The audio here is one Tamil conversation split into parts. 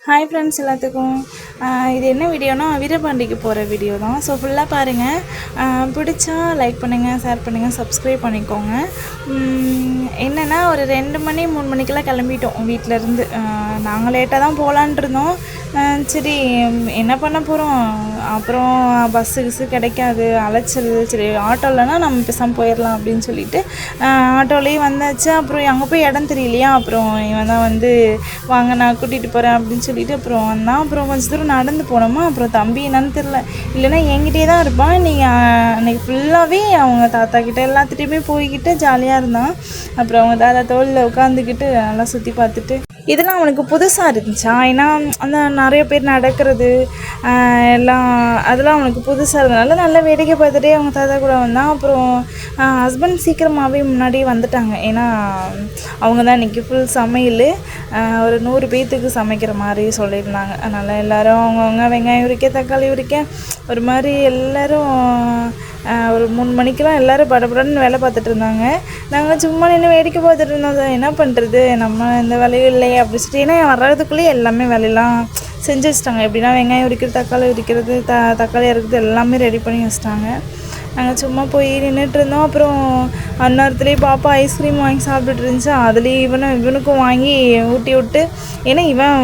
ஹாய் ஃப்ரெண்ட்ஸ் எல்லாத்துக்கும். இது என்ன வீடியோனா வீரபாண்டிக்கு போகிற வீடியோ தான். ஸோ ஃபுல்லாக பாருங்கள். பிடிச்சா லைக் பண்ணுங்கள், ஷேர் பண்ணுங்கள், சப்ஸ்கிரைப் பண்ணிக்கோங்க. என்னென்னா ஒரு 2 மணி 3 மணிக்கெல்லாம் கிளம்பிட்டோம் வீட்டிலேருந்து. நாங்கள் லேட்டாக தான் போகலான் இருந்தோம். சரி என்ன பண்ண போகிறோம், அப்புறம் பஸ்ஸு கிடைக்காது, அலைச்சல். சரி ஆட்டோலனா நம்ம பேசாமல் போயிடலாம் அப்படின்னு சொல்லிட்டு ஆட்டோலேயே வந்தாச்சு. அப்புறம் அங்கே போய் இடம் தெரியலையா, அப்புறம் இவன் தான் வந்து வாங்க நான் கூட்டிகிட்டு போகிறேன் அப்படின்னு சொல்லிட்டு அப்புறம் வந்தான். அப்புறம் கொஞ்சம் தூரம் நடந்து போனோமா. அப்புறம் தம்பி என்னன்னு தெரில, இல்லைன்னா என்கிட்டே தான் இருப்பான். நீங்கள் அன்றைக்கி ஃபுல்லாகவே அவங்க தாத்தா கிட்டே எல்லாத்துட்டையுமே போய்கிட்டு ஜாலியாக இருந்தான். அப்புறம் அவங்க தாத்தா தோளில் உட்காந்துக்கிட்டு நல்லா சுற்றி பார்த்துட்டு இதெல்லாம் அவனுக்கு புதுசாக இருந்துச்சா. ஏன்னா அந்த நிறைய பேர் நடக்கிறது எல்லாம் அதெல்லாம் அவனுக்கு புதுசாக இருந்ததுனால நல்லா வேடிக்கை பார்த்துட்டே அவங்க தாத்தா கூட வந்தான். அப்புறம் ஹஸ்பண்ட் சீக்கிரமாகவே முன்னாடியே வந்துட்டாங்க. ஏன்னா அவங்க தான் இன்றைக்கி ஃபுல் சமையல் ஒரு 100 பேர்த்துக்கு சமைக்கிற மாதிரி சொல்லியிருந்தாங்க. அதனால் எல்லோரும் அவங்கவுங்க வெங்காயம் உரிக்க, தக்காளி உரிக்க ஒரு மாதிரி எல்லோரும் ஒரு 3 மணிக்கெலாம் எல்லோரும் படபடன்னு வேலை பார்த்துட்டு இருந்தாங்க. நாங்கள் சும்மா நின்று வேடிக்கை பார்த்துட்டு இருந்தோம். என்ன பண்ணுறது, நம்ம இந்த வேலையும் இல்லையே அப்படி சொல்லிட்டு. ஏன்னா வர்றதுக்குள்ளேயே எல்லாமே வேலையெல்லாம் செஞ்சு வச்சிட்டாங்க. எப்படின்னா வெங்காயம் உரிக்கிறது, தக்காளி உரிக்கிறது, தக்காளி அறுக்கிறது எல்லாமே ரெடி பண்ணி வச்சிட்டாங்க. நாங்கள் சும்மா போய் நின்றுட்டு இருந்தோம். அப்புறம் அந்நேரத்துலேயே பாப்பா ஐஸ்கிரீம் வாங்கி சாப்பிட்டுட்டு இருந்துச்சு. அதுலேயே இவனுக்கும் வாங்கி ஊட்டி விட்டு, ஏன்னா இவன்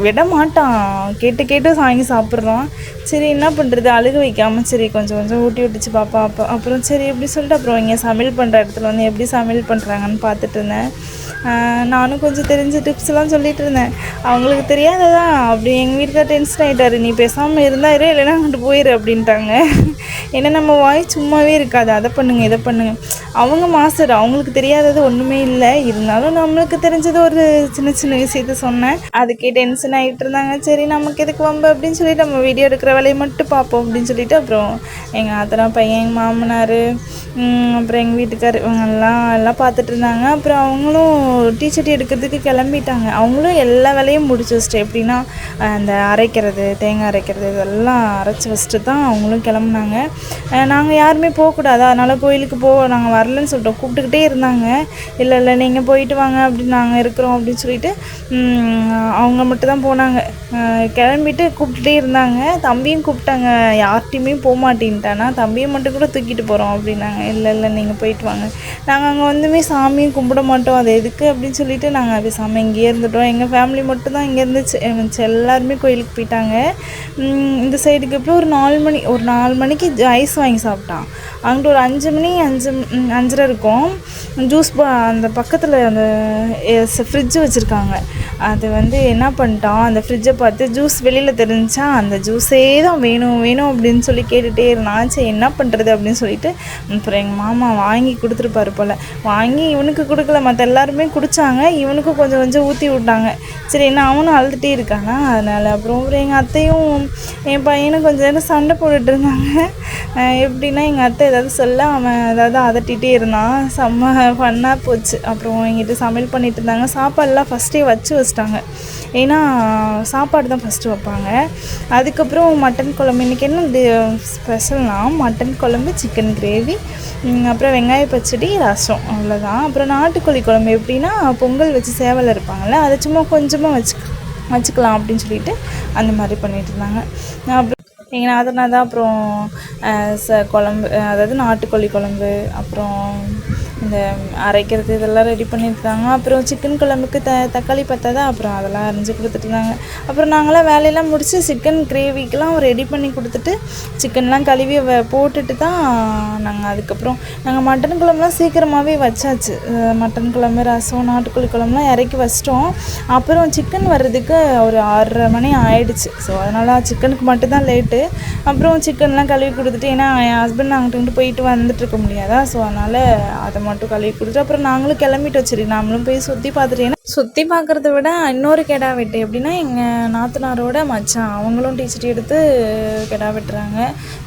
விட மாட்டான், கேட்டு வாங்கி சாப்பிட்றான். சரி என்ன பண்ணுறது, அழுக வைக்காமல் சரி கொஞ்சம் கொஞ்சம் ஊட்டி விட்டுச்சு பாப்பா. அப்புறம் சரி எப்படி சொல்லிட்டு அப்புறம் இங்கே சமையல் பண்ணுற இடத்துல வந்து எப்படி சமையல் பண்ணுறாங்கன்னு பார்த்துட்டு இருந்தேன். நானும் கொஞ்சம் தெரிஞ்ச டிப்ஸ்லாம் சொல்லிகிட்டு இருந்தேன். அவங்களுக்கு தெரியாததான். அப்படி எங்கள் வீட்டுக்கார் டென்ஷன் ஆகிட்டார், நீ பேசாமல் இருந்தாரு இல்லைன்னா அங்கிட்டு போயிரு அப்படின்ட்டாங்க. ஏன்னா நம்ம வாய் சும்மாவே இருக்காது, அதை பண்ணுங்கள் இதை பண்ணுங்கள். அவங்க மாஸ்டர், அவங்களுக்கு தெரியாதது ஒன்றுமே இல்லை. இருந்தாலும் நம்மளுக்கு தெரிஞ்சது ஒரு சின்ன சின்ன விஷயத்த சொன்னேன். அதுக்கே டென்ஷன் ஆகிட்டு இருந்தாங்க. சரி நமக்கு எதுக்கு வம்பு அப்படின்னு சொல்லிட்டு நம்ம வீடியோ எடுக்கிற வேலையை மட்டும் பார்ப்போம் அப்படின்னு சொல்லிட்டு அப்புறம் எங்கள் ஆத்தனா பையன், எங்கள் மாமனார், அப்புறம் எங்கள் வீட்டுக்கார் இவங்கெல்லாம் பார்த்துட்டு இருந்தாங்க. அப்புறம் அவங்களும் டீச்சர்ட்டி எடுக்கிறதுக்கு கிளம்பிட்டாங்க. அவங்களும் எல்லா வேலையும் முடிச்சு வச்சுட்டு, எப்படின்னா அந்த அரைக்கிறது, தேங்காய் அரைக்கிறது இதெல்லாம் அரைச்சி வச்சுட்டு தான் அவங்களும் கிளம்புனாங்க. நாங்கள் யாருமே போகக்கூடாதா, அதனால் கோயிலுக்கு நாங்கள் வரலன்னு சொல்லிட்டோம். கூப்பிட்டுக்கிட்டே இருந்தாங்க. இல்லை நீங்கள் போயிட்டு வாங்க அப்படின்னு, நாங்கள் இருக்கிறோம் அப்படின்னு சொல்லிட்டு அவங்க மட்டும் தான் போனாங்க. கிளம்பிட்டு கூப்பிட்டுட்டே இருந்தாங்க. தம்பியும் கூப்பிட்டாங்க, யார்கிட்டையுமே போக மாட்டேன்ட்டானா, தம்பியை மட்டும் கூட தூக்கிட்டு போகிறோம் அப்படின்னாங்க. இல்லை நீங்கள் போயிட்டு வாங்க, நாங்கள் அங்கே வந்துமே சாமியும் கும்பிட மாட்டோம், அது எதுக்கு அப்படின்னு சொல்லிட்டு நாங்கள் அது சாமி இங்கேயே இருந்துட்டோம். எங்கள் ஃபேமிலி மட்டும் தான் இங்கே இருந்துச்சு. எல்லாருமே கோயிலுக்கு போயிட்டாங்க. இந்த சைடுக்கு அப்புறம் ஒரு 4 மணிக்கு ஐஸ் வாங்கி சாப்பிட்டான். அங்கிட்டு ஒரு 5 மணி 5:30 இருக்கும். ஜூஸ் அந்த பக்கத்தில் அந்த ஃப்ரிட்ஜு வச்சுருக்காங்க. அது வந்து என்ன பண்ணிட்டான், அந்த ஃப்ரிட்ஜை பார்த்து ஜூஸ் வெளியில் தெரிஞ்சா அந்த ஜூஸே தான் வேணும் அப்படின்னு சொல்லி கேட்டுகிட்டே இருந்தான். சரி என்ன பண்ணுறது அப்படின்னு சொல்லிட்டு அப்புறம் எங்கள் மாமா வாங்கி கொடுத்துருப்பாரு போல். வாங்கி இவனுக்கு கொடுக்கல, மற்ற எல்லாருமே குடித்தாங்க. இவனுக்கும் கொஞ்சம் கொஞ்சம் ஊற்றி விட்டாங்க. சரி என்ன அவனும் அழுதுகிட்டே இருக்கானா, அதனால் அப்புறம் எங்கள் அத்தையும் என் பையனும் கொஞ்சம் நேரம் சண்டை போட்டுட்டு இருந்தாங்க. எப்படின்னா எங்கள் அத்தை ஏதாவது சொல்ல அவன் ஏதாவது அதட்டிகிட்டே இருந்தான். செம்ம ஃபன்னாக போச்சு. அப்புறம் எங்கிட்ட சமையல் பண்ணிகிட்டு இருந்தாங்க. சாப்பாடெலாம் ஃபஸ்ட்டே வச்சுட்டாங்க. ஏன்னா சாப்பாடு தான் ஃபஸ்ட்டு வைப்பாங்க. அதுக்கப்புறம் மட்டன் குழம்பு. இன்றைக்கி என்ன ஸ்பெஷல்னால் மட்டன் குழம்பு, சிக்கன் கிரேவி, அப்புறம் வெங்காய பச்சடி, ரசம், அவ்வளோதான். அப்புறம் நாட்டுக்கோழி குழம்பு எப்படின்னா பொங்கல் வச்சு சேவல் இருப்பாங்கள்ல, அதை சும்மா கொஞ்சமாக வச்சுக்கலாம் அப்படின்னு சொல்லிட்டு அந்த மாதிரி பண்ணிகிட்டு இருந்தாங்க. அப்புறம் எங்கள் நாத்தனா தான் அப்புறம் குழம்பு, அதாவது நாட்டுக்கோழி குழம்பு, அப்புறம் இந்த அரைக்கிறது இதெல்லாம் ரெடி பண்ணியிருந்தாங்க. அப்புறம் சிக்கன் குழம்புக்கு தக்காளி பத்தாதா, அப்புறம் அதெல்லாம் அரிஞ்சு கொடுத்துட்ருந்தாங்க. அப்புறம் நாங்களாம் வேலையெல்லாம் முடித்து சிக்கன் கிரேவிக்கெலாம் ரெடி பண்ணி கொடுத்துட்டு சிக்கன்லாம் கழுவி போட்டுட்டு தான் அதுக்கப்புறம் நாங்கள் மட்டன் குழம்புலாம் சீக்கிரமாகவே வச்சாச்சு. மட்டன் குழம்பு, ரசம், நாட்டுக்கோழி குழம்புலாம் இறக்கி வச்சிட்டோம். அப்புறம் சிக்கன் வர்றதுக்கு ஒரு 6:30 மணி ஆகிடுச்சு. ஸோ அதனால் சிக்கனுக்கு மட்டும்தான் லேட்டு. அப்புறம் சிக்கன்லாம் கழுவி கொடுத்துட்டு, ஏன்னா என் ஹஸ்பண்ட் அங்கிட்டு போயிட்டு வந்துட்டுருக்க முடியாதா, ஸோ அதனால் அதை மட்டும் கழுவி கொடுத்துட்டு அப்புறம் நாங்களும் கிளம்பிட்டோம். சரி நாமளும் போய் சுற்றி பார்த்துட்டு, ஏன்னா சுற்றி பார்க்குறத விட இன்னொரு கெடா வெட்டு எப்படின்னா எங்கள் நாத்தனாரோட மச்சான் அவங்களும் டீச்சர்ட்டி எடுத்து கெடா வெட்டுறாங்க.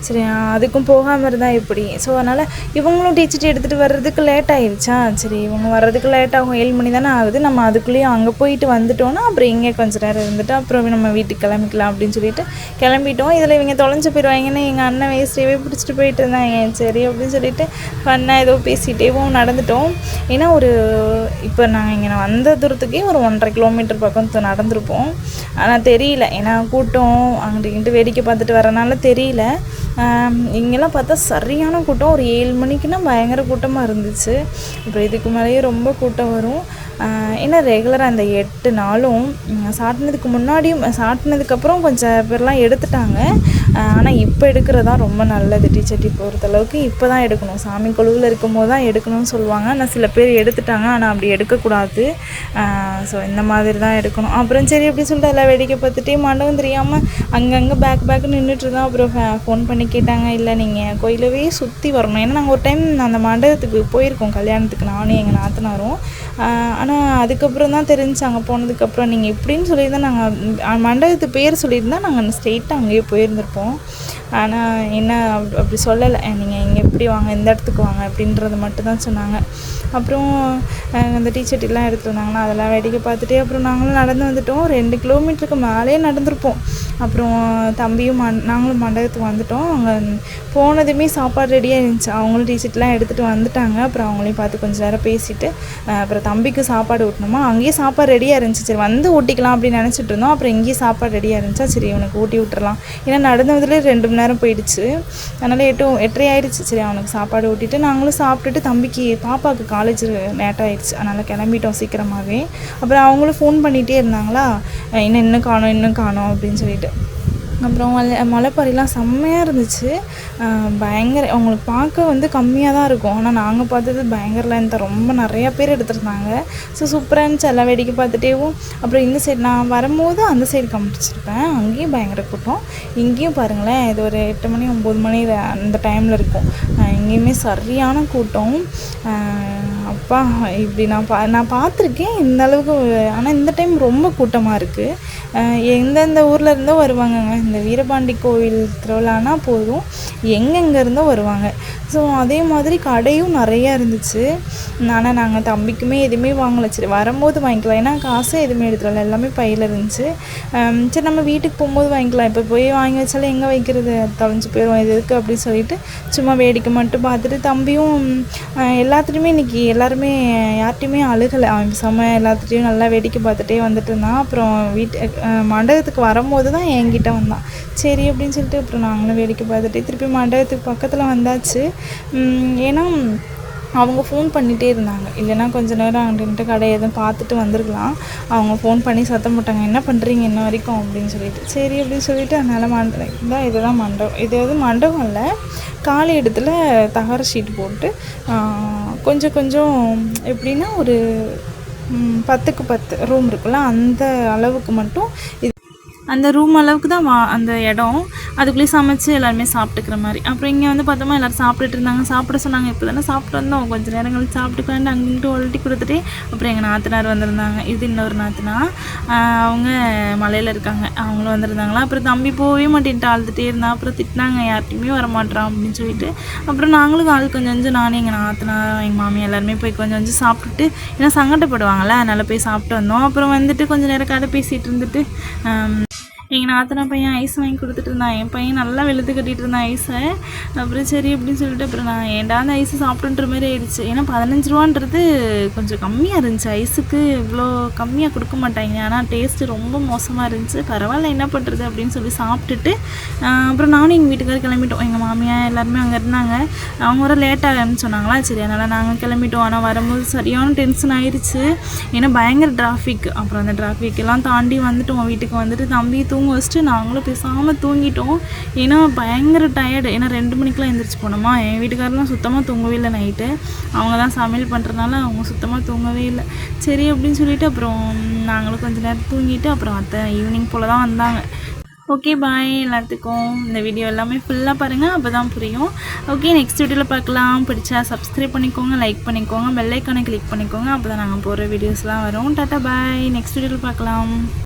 சரி அதுக்கும் போகாமல் இருந்தால் எப்படி, ஸோ அதனால் இவங்களும் டீச்சர்ட்டி எடுத்துகிட்டு வர்றதுக்கு லேட் ஆகிடுச்சா. சரி இவங்க வர்றதுக்கு லேட் ஆகும், 7 மணி தானே ஆகுது, நம்ம அதுக்குள்ளேயும் அங்கே போயிட்டு வந்துட்டோன்னா அப்புறம் இங்கே கொஞ்சம் நேரம் இருந்துட்டு அப்புறம் நம்ம வீட்டுக்கு கிளம்பிக்கலாம் அப்படின்னு சொல்லிட்டு கிளம்பிட்டோம். இதில் இவங்க தொலைஞ்சு போயிடுவாங்கன்னு எங்கள் அண்ணன் வேஸ்ட்ரியே பிடிச்சிட்டு போயிட்டு இருந்தாங்க. சரி அப்படின்னு சொல்லிட்டு ஃபன்னாக ஏதோ பேசிகிட்டேவும் நடந்துட்டோம். ஏன்னா இப்போ நாங்கள் இங்கே வந்தது தூரத்துக்கே ஒரு 1.5 கிலோமீட்டர் பக்கம் நடந்திருப்போம். ஆனால் தெரியல, ஏன்னா கூட்டம் அங்கிட்டு வேடிக்கை பார்த்துட்டு வரனால தெரியல. இங்கெல்லாம் பார்த்தா சரியான கூட்டம். ஒரு 7 மணிக்குன்னா பயங்கர கூட்டமாக இருந்துச்சு. அப்புறம் இதுக்கு மேலேயே ரொம்ப கூட்டம் வரும். ஏன்னா ரெகுலராக அந்த 8 நாளும் சாட்டினதுக்கு முன்னாடியும் சாட்டினதுக்கப்புறம் கொஞ்சம் பேர்லாம் எடுத்துட்டாங்க. ஆனால் இப்போ எடுக்கிறது தான் ரொம்ப நல்லது. தீச்சட்டி பொறுத்தளவுக்கு இப்போ தான் எடுக்கணும். சாமி கொலுவில் இருக்கும்போது தான் எடுக்கணும்னு சொல்லுவாங்க. ஆனால் சில பேர் எடுத்துட்டாங்க, ஆனால் அப்படி எடுக்கக்கூடாது. ஸோ இந்த மாதிரி தான் எடுக்கணும். அப்புறம் சரி அப்படின்னு சொல்லிட்டு எல்லாம் வேடிக்கை பார்த்துட்டே மண்டபம் தெரியாமல் அங்கங்கே பேக் நின்றுட்டுருந்தோம். அப்புறம் ஃபோன் பண்ணி கேட்டாங்க, இல்லை நீங்கள் கோயிலவே சுற்றி வரணும். ஏன்னா நாங்கள் ஒரு டைம் அந்த மண்டபத்துக்கு போயிருக்கோம் கல்யாணத்துக்கு, நானும் எங்கள் நாத்தனாரும். ஆனால் அதுக்கப்புறம் தான் தெரிஞ்சு அங்கே போனதுக்கப்புறம் நீங்கள் இப்படின்னு சொல்லியிருந்தால் நாங்கள் மண்டபத்து பேர் சொல்லியிருந்தால் நாங்கள் ஸ்ட்ரெயிட்டாக அங்கேயே போயிருந்திருப்போம். ஆனால் என்ன அப்படி சொல்லலை, நீங்கள் இங்கே எப்படி வாங்க, இந்த இடத்துக்கு வாங்க அப்படின்றது மட்டும்தான் சொன்னாங்க. அப்புறம் அந்த டீச்சர்ட்டெலாம் எடுத்துகிட்டு வந்தாங்கன்னா அதெல்லாம் வேடிக்கை பார்த்துட்டே அப்புறம் நாங்களும் நடந்து வந்துவிட்டோம். 2 கிலோமீட்டருக்கு மேலே நடந்திருப்போம். அப்புறம் தம்பியும் நாங்களும் மண்டபத்துக்கு வந்துவிட்டோம். அங்கே போனதுமே சாப்பாடு ரெடியாக இருந்துச்சு. அவங்களும் டீச்சர்ட்லாம் எடுத்துகிட்டு வந்துட்டாங்க. அப்புறம் அவங்களையும் பார்த்து கொஞ்சம் நேரம் பேசிவிட்டு அப்புறம் தம்பிக்கு சாப்பாடு ஊட்டணுமா, அங்கேயே சாப்பாடு ரெடியாக இருந்துச்சு. சரி வந்து ஊட்டிக்கலாம் அப்படின்னு நினச்சிட்டு இருந்தோம். அப்புறம் இங்கேயே சாப்பாடு ரெடியாக இருந்துச்சா, சரி இவனுக்கு ஊட்டி விட்டுறலாம். ஏன்னா நடந்ததுலேயே 2 மணி நேரம் போயிடுச்சு. அதனால் 8:30 ஆயிடுச்சு. சரி அவனுக்கு சாப்பாடு ஊட்டிட்டு நாங்களும் சாப்பிட்டுட்டு பாப்பாவுக்கு காலேஜ் லேட் ஆகிடுச்சு. அதனால் கிளம்பிட்டோம் சீக்கிரமாகவே. அப்புறம் அவங்களும் ஃபோன் பண்ணிகிட்டே இருந்தாங்களா, இன்னும் காணோம் அப்படின்னு சொல்லிட்டு. அப்புறம் மலைப்பாறைலாம் செம்மையாக இருந்துச்சு. பயங்கர அவங்களுக்கு பார்க்க கம்மியாக தான் இருக்கும். ஆனால் நாங்கள் பார்த்தது பயங்கர லென்த்தாக ரொம்ப நிறையா பேர் எடுத்துருந்தாங்க. ஸோ சூப்பராக இருந்துச்சு. எல்லாம் வேடிக்கை பார்த்துட்டேவும் அப்புறம் இந்த சைடு நான் வரும்போது அந்த சைடு காமிச்சிருப்பேன். அங்கேயும் பயங்கர கூட்டம். இங்கேயும் பாருங்களேன், இது ஒரு 8 மணி 9 மணி அந்த டைமில் இருக்கும். இங்கேயுமே சரியான கூட்டம். அப்பா இப்படி நான் பார்த்துருக்கேன் இந்த அளவுக்கு. ஆனால் இந்த டைம் ரொம்ப கூட்டமாக இருக்குது. எந்தெந்த ஊரில் இருந்தோ வருவாங்கங்க. இந்த வீரபாண்டி கோவில் திருவிழானா போதும் எங்கெங்கேருந்தோ வருவாங்க. ஸோ அதே மாதிரி கடையும் நிறையா இருந்துச்சு. ஆனால் நாங்கள் தம்பிக்குமே எதுவுமே வாங்கலை. சரி வரும்போது வாங்கிக்கலாம், ஏன்னா காசே எதுவுமே எடுத்துடல, எல்லாமே பையில் இருந்துச்சு. சரி நம்ம வீட்டுக்கு போகும்போது வாங்கிக்கலாம், இப்போ போய் வாங்கி வச்சாலும் எங்கே வைக்கிறது, தொலைஞ்சு போயிடும், இது இருக்குது அப்படின்னு சொல்லிட்டு சும்மா வேடிக்கை மட்டும் பார்த்துட்டு தம்பியும் எல்லாத்துலேயுமே இன்றைக்கி எல்லாருமே யார்கிட்டையுமே அழுகலை. அவன் எல்லாத்துலேயும் நல்லா வேடிக்கை பார்த்துட்டே வந்துட்டு இருந்தான். அப்புறம் மண்டபத்துக்கு வரும்போது தான் என்கிட்ட வந்தான். சரி அப்படின்னு சொல்லிட்டு அப்புறம் நாங்களும் வேடிக்கை பார்த்துட்டே திருப்பி மண்டபத்துக்கு பக்கத்தில் வந்தாச்சு. ஏன்னா அவங்க ஃபோன் பண்ணிகிட்டே இருந்தாங்க. இல்லைன்னா கொஞ்சம் நேரம் அங்கிட்டு கடை எதுவும் பார்த்துட்டு வந்திருக்கலாம். அவங்க ஃபோன் பண்ணி சத்தம் போட்டாங்க, என்ன பண்ணுறீங்க இன்ன வரைக்கும் அப்படின்னு சொல்லிட்டு. சரி அப்படின்னு சொல்லிட்டு அதனால் இதுதான் மண்டபம். இது மண்டபம் இல்லை, காலி இடத்துல தகர ஷீட் போட்டு கொஞ்சம் எப்படின்னா ஒரு 10க்கு 10 ரூம் இருக்குல்ல, அந்த அளவுக்கு மட்டும் அந்த ரூம் அளவுக்கு தான் அந்த இடம். அதுக்குள்ளேயே சமைச்சு எல்லாருமே சாப்பிட்டுக்கிற மாதிரி. அப்புறம் இங்கே பார்த்தோமா எல்லோரும் சாப்பிட்டுட்டு இருந்தாங்க. சாப்பிட சொன்னாங்க. இப்போ தானே சாப்பிட்டு வந்தோம், கொஞ்சம் நேரம் கழிச்சு சாப்பிட்டுக்கலான்னு அங்கிட்டு ஒழட்டி கொடுத்துட்டு அப்புறம் எங்கள் நாத்தனார் வந்திருந்தாங்க. இது இன்னொரு நாத்தனா, அவங்க மலையில் இருக்காங்க, அவங்களும் வந்திருந்தாங்களா. அப்புறம் தம்பி போகவே மாட்டேன்ட்டு அழுதுகிட்டே இருந்தான். அப்புறம் திட்டினாங்க, யார்ட்டையுமே வரமாட்டான் அப்படின்னு சொல்லிட்டு. அப்புறம் நாங்களும் கொஞ்சம் நானும் எங்கள் நாத்தனார் எங்கள் மாமி எல்லாருமே போய் கொஞ்சம் சாப்பிட்டுட்டு, ஏன்னா சங்கடப்படுவாங்கள்ல, அதனால் போய் சாப்பிட்டு வந்தோம். அப்புறம் கொஞ்சம் நேரம் கதை பேசிகிட்டு இருந்துட்டு எங்கள் நாத்தனா பையன் ஐஸ் வாங்கி கொடுத்துட்டு இருந்தான். என் பையன் நல்லா வெளுத்து கட்டிகிட்டு இருந்தான் ஐஸை. அப்புறம் சரி அப்படின்னு சொல்லிட்டு அப்புறம் நான் ஏன்டா அந்த ஐஸு சாப்பிட்டுன்ற மாதிரி ஆயிடுச்சு. ஏன்னா 15 ரூபான்றது கொஞ்சம் கம்மியாக இருந்துச்சு. ஐஸுக்கு இவ்வளோ கம்மியாக கொடுக்க மாட்டாங்க. ஆனால் டேஸ்ட்டு ரொம்ப மோசமாக இருந்துச்சு. பரவாயில்ல என்ன பண்ணுறது அப்படின்னு சொல்லி சாப்பிட்டுட்டு அப்புறம் நானும் எங்கள் வீட்டுக்காரர் கிளம்பிட்டோம். எங்கள் மாமியார் எல்லாருமே அங்கே இருந்தாங்க. அவங்க வர லேட்டாகன்னு சொன்னாங்களா, சரி அதனால் நாங்கள் கிளம்பிட்டோம். ஆனால் வரும்போது சரியான டென்ஷன் ஆயிடுச்சு. ஏன்னா பயங்கர டிராஃபிக். அப்புறம் அந்த டிராஃபிக்கெல்லாம் தாண்டி வந்துட்டோம். வீட்டுக்கு வந்துட்டு தம்பி தூங்க வச்சுட்டு நாங்களும் பேசாமல் தூங்கிட்டோம். ஏன்னா பயங்கர டயர்டு. ஏன்னா 2 மணிக்கெலாம் எழுந்திரிச்சு போனோமா. என் வீட்டுக்காரெலாம் சுத்தமாக தூங்கவே இல்லை நைட்டு. அவங்க தான் சமையல் பண்ணுறதுனால அவங்க சுத்தமாக தூங்கவே இல்லை. சரி அப்படின்னு சொல்லிவிட்டு அப்புறம் நாங்களும் கொஞ்சம் நேரம் தூங்கிட்டு அப்புறம் ஈவினிங் போல் தான் வந்தாங்க. ஓகே பாய் எல்லாத்துக்கும். இந்த வீடியோ எல்லாமே ஃபுல்லாக பாருங்கள், அப்போ தான் புரியும். ஓகே, நெக்ஸ்ட் வீடியோவில் பார்க்கலாம். பிடிச்சா சப்ஸ்கிரைப் பண்ணிக்கோங்க, லைக் பண்ணிக்கோங்க, பெல் ஐக்கானை கிளிக் பண்ணிக்கோங்க. அப்போ தான் நாங்கள் போகிற வீடியோஸ்லாம் வரும். டாட்டா பாய், நெக்ஸ்ட் வீடியோவில் பார்க்கலாம்.